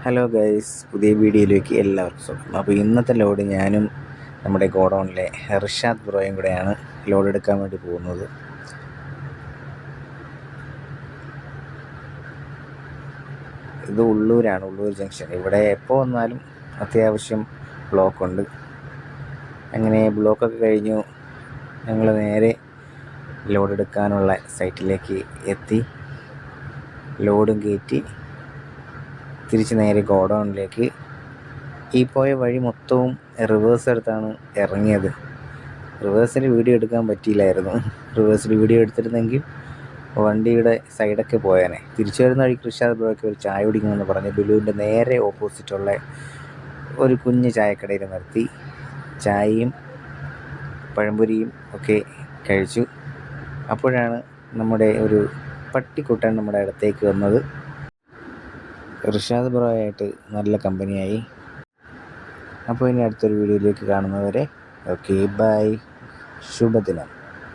Hello guys, പുതിയ വീഡിയോയിലേക്ക് എല്ലാവർക്കും സ്വാഗതം. അപ്പോൾ ഇന്നത്തെ ലോഡ് ഞാനും നമ്മുടെ ഗോഡൗണിലെ ഇർഷാദ് ബ്രോയും കൂടെയാണ് ലോഡ് എടുക്കാൻ വേണ്ടി പോകുന്നത്. ഇത് ഉള്ളൂരാണ്, ഉള്ളൂർ ജംഗ്ഷൻ. ഇവിടെ എപ്പോൾ വന്നാലും അത്യാവശ്യം ബ്ലോക്കുണ്ട്. അങ്ങനെ ബ്ലോക്കൊക്കെ കഴിഞ്ഞു ഞങ്ങൾ നേരെ ലോഡ് എടുക്കാനുള്ള സൈറ്റിലേക്ക് എത്തി. ലോഡും കയറ്റി തിരിച്ച് നേരെ ഗോഡൗണിലേക്ക്. ഈ പോയ വഴി മൊത്തവും റിവേഴ്സ് എടുത്താണ് ഇറങ്ങിയത്. റിവേഴ്സിൽ വീഡിയോ എടുക്കാൻ പറ്റിയില്ലായിരുന്നു. റിവേഴ്സിൽ വീഡിയോ എടുത്തിരുന്നെങ്കിൽ വണ്ടിയുടെ സൈഡൊക്കെ പോയേനെ. തിരിച്ചു വരുന്ന വഴി ഇർഷാദ് ബ്രോയ്ക്ക് ഒരു ചായ കുടിക്കണമെന്ന് പറഞ്ഞ് ലുലുവിൻ്റെ നേരെ ഓപ്പോസിറ്റുള്ള ഒരു കുഞ്ഞ് ചായക്കടയിൽ നിർത്തി ചായയും പഴംപൊരിയും ഒക്കെ കഴിച്ചു. അപ്പോഴാണ് നമ്മുടെ ഒരു പട്ടിക്കുട്ടൻ നമ്മുടെ അടുത്തേക്ക് വന്നത്. ഇർഷാദ് ബ്രോയായിട്ട് നല്ല കമ്പനിയായി. അപ്പോൾ ഇനി അടുത്തൊരു വീഡിയോയിലേക്ക് കാണുന്നവരെ ഓക്കെ, ബൈ, ശുഭദിനം.